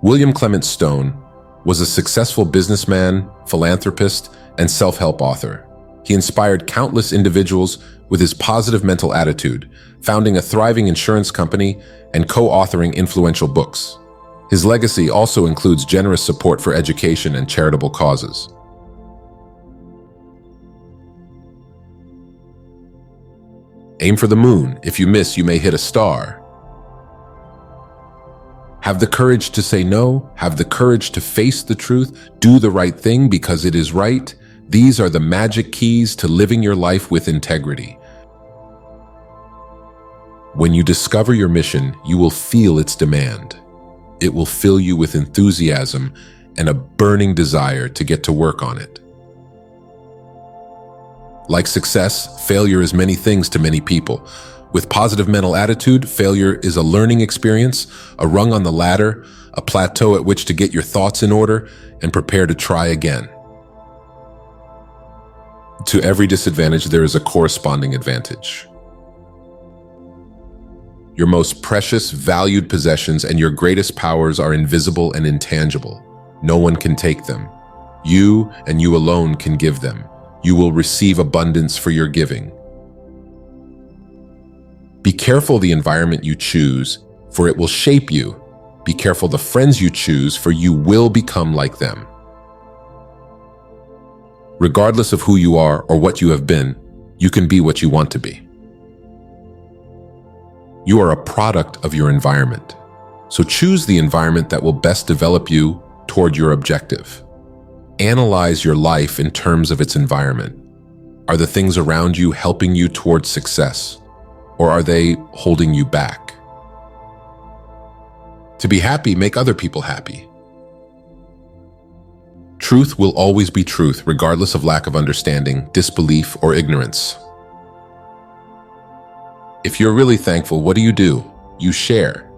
William Clement Stone was a successful businessman, philanthropist, and self-help author. He inspired countless individuals with his positive mental attitude, founding a thriving insurance company and co-authoring influential books. His legacy also includes generous support for education and charitable causes. Aim for the moon. If you miss, you may hit a star. Have the courage to say no. Have the courage to face the truth. Do the right thing because it is right. These are the magic keys to living your life with integrity. When you discover your mission, you will feel its demand. It will fill you with enthusiasm and a burning desire to get to work on it. Like success, failure is many things to many people. With positive mental attitude, failure is a learning experience, a rung on the ladder, a plateau at which to get your thoughts in order and prepare to try again. To every disadvantage, there is a corresponding advantage. Your most precious, valued possessions and your greatest powers are invisible and intangible. No one can take them. You and you alone can give them. You will receive abundance for your giving. Be careful the environment you choose, for it will shape you. Be careful the friends you choose, for you will become like them. Regardless of who you are or what you have been, you can be what you want to be. You are a product of your environment, so choose the environment that will best develop you toward your objective. Analyze your life in terms of its environment. Are the things around you helping you towards success, or are they holding you back? To be happy, make other people happy. Truth will always be truth, regardless of lack of understanding, disbelief, or ignorance. If you're really thankful, what do? You share.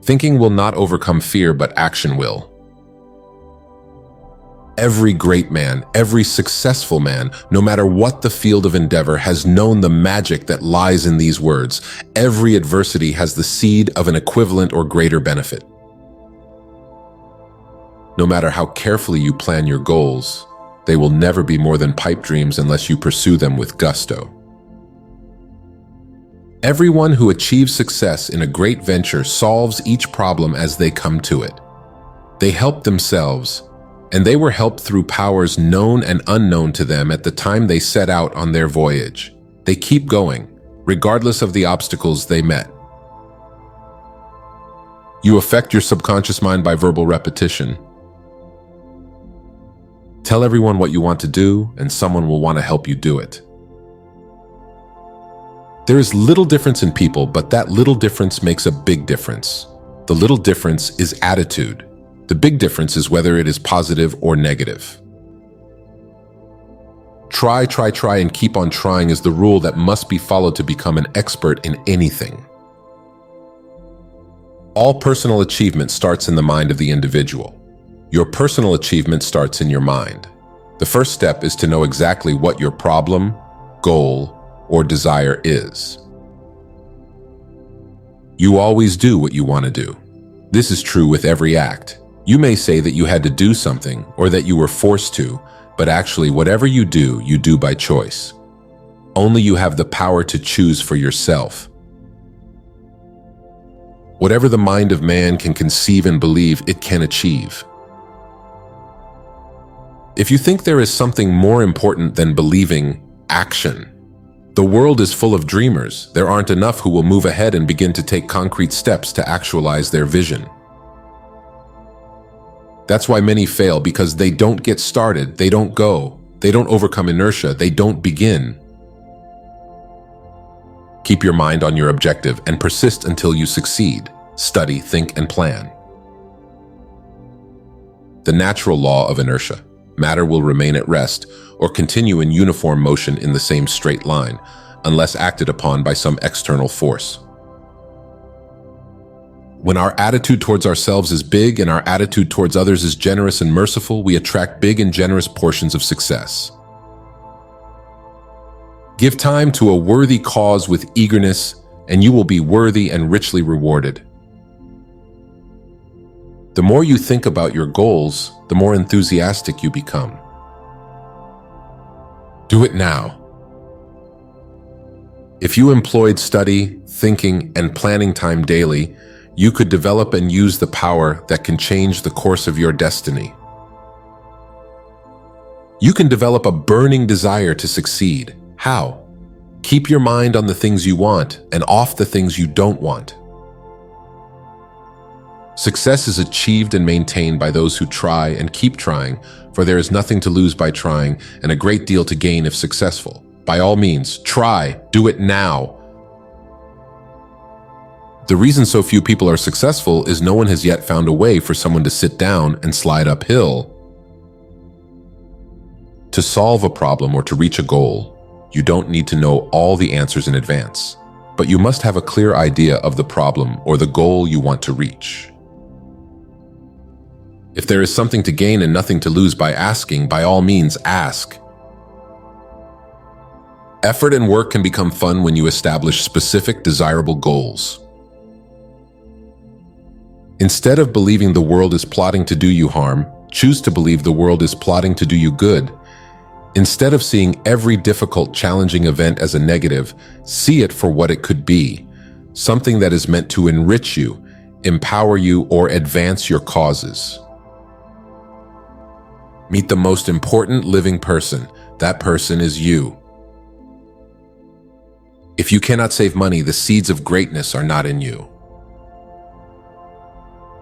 Thinking will not overcome fear, but action will. Every great man, every successful man, no matter what the field of endeavor, has known the magic that lies in these words. Every adversity has the seed of an equivalent or greater benefit. No matter how carefully you plan your goals, they will never be more than pipe dreams unless you pursue them with gusto. Everyone who achieves success in a great venture solves each problem as they come to it. They help themselves, and they were helped through powers known and unknown to them at the time they set out on their voyage. They keep going, regardless of the obstacles they met. You affect your subconscious mind by verbal repetition. Tell everyone what you want to do, and someone will want to help you do it. There is little difference in people, but that little difference makes a big difference. The little difference is attitude. The big difference is whether it is positive or negative. Try, and keep on trying is the rule that must be followed to become an expert in anything. All personal achievement starts in the mind of the individual. Your personal achievement starts in your mind. The first step is to know exactly what your problem, goal, or desire is. You always do what you want to do. This is true with every act. You may say that you had to do something or that you were forced to, but actually whatever you do by choice. Only you have the power to choose for yourself. Whatever the mind of man can conceive and believe, it can achieve. If you think there is something more important than believing, action. The world is full of dreamers. There aren't enough who will move ahead and begin to take concrete steps to actualize their vision. That's why many fail, because they don't get started, they don't go, they don't overcome inertia, they don't begin. Keep your mind on your objective and persist until you succeed. Study, think, and plan. The natural law of inertia. Matter will remain at rest or continue in uniform motion in the same straight line, unless acted upon by some external force. When our attitude towards ourselves is big and our attitude towards others is generous and merciful, we attract big and generous portions of success. Give time to a worthy cause with eagerness, and you will be worthy and richly rewarded. The more you think about your goals, the more enthusiastic you become. Do it now. If you employed study, thinking, and planning time daily, you could develop and use the power that can change the course of your destiny. You can develop a burning desire to succeed. How? Keep your mind on the things you want and off the things you don't want. Success is achieved and maintained by those who try and keep trying, for there is nothing to lose by trying and a great deal to gain if successful. By all means, try, do it now. The reason so few people are successful is no one has yet found a way for someone to sit down and slide uphill. To solve a problem or to reach a goal, you don't need to know all the answers in advance, but you must have a clear idea of the problem or the goal you want to reach. If there is something to gain and nothing to lose by asking, by all means ask. Effort and work can become fun when you establish specific, desirable goals. Instead of believing the world is plotting to do you harm, choose to believe the world is plotting to do you good. Instead of seeing every difficult, challenging event as a negative, see it for what it could be, something that is meant to enrich you, empower you, or advance your causes. Meet the most important living person. That person is you. If you cannot save money, the seeds of greatness are not in you.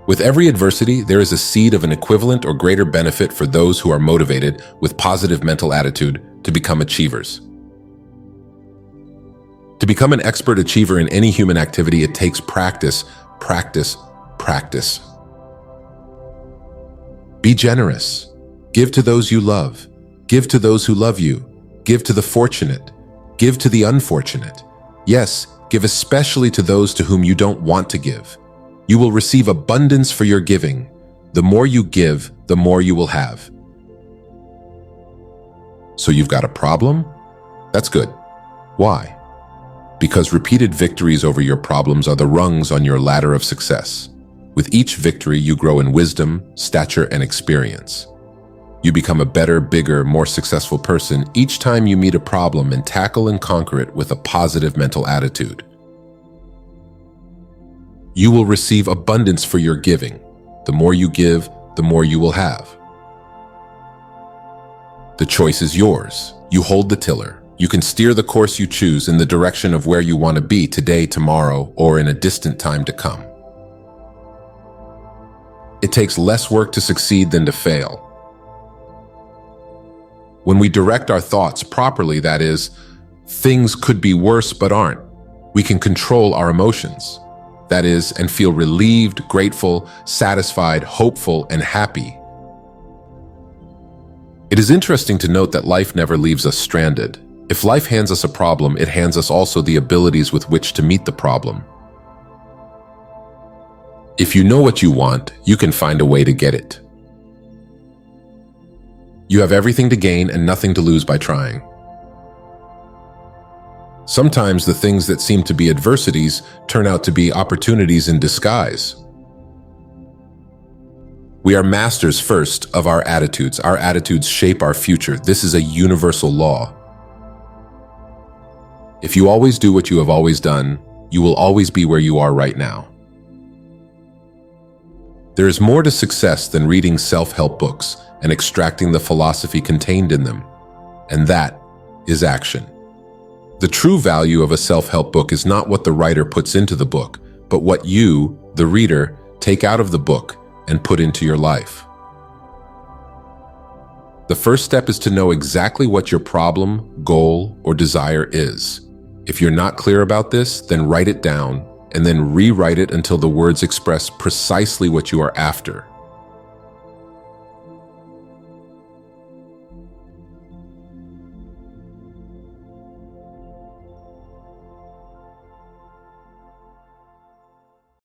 With every adversity, there is a seed of an equivalent or greater benefit for those who are motivated with positive mental attitude to become achievers. To become an expert achiever in any human activity, it takes practice, practice, practice. Be generous. Give to those you love. Give to those who love you. Give to the fortunate. Give to the unfortunate. Yes, give especially to those to whom you don't want to give. You will receive abundance for your giving. The more you give, the more you will have. So you've got a problem? That's good. Why? Because repeated victories over your problems are the rungs on your ladder of success. With each victory, you grow in wisdom, stature, and experience. You become a better, bigger, more successful person each time you meet a problem and tackle and conquer it with a positive mental attitude. You will receive abundance for your giving. The more you give, the more you will have. The choice is yours. You hold the tiller. You can steer the course you choose in the direction of where you want to be today, tomorrow, or in a distant time to come. It takes less work to succeed than to fail. When we direct our thoughts properly, that is, things could be worse but aren't, we can control our emotions. That is, and feel relieved, grateful, satisfied, hopeful, and happy. It is interesting to note that life never leaves us stranded. If life hands us a problem, it hands us also the abilities with which to meet the problem. If you know what you want, you can find a way to get it. You have everything to gain and nothing to lose by trying. Sometimes the things that seem to be adversities turn out to be opportunities in disguise. We are masters first of our attitudes. Our attitudes shape our future. This is a universal law. If you always do what you have always done, you will always be where you are right now. There is more to success than reading self-help books and extracting the philosophy contained in them, and that is action. The true value of a self-help book is not what the writer puts into the book, but what you, the reader, take out of the book and put into your life. The first step is to know exactly what your problem, goal, or desire is. If you're not clear about this, then write it down and then rewrite it until the words express precisely what you are after.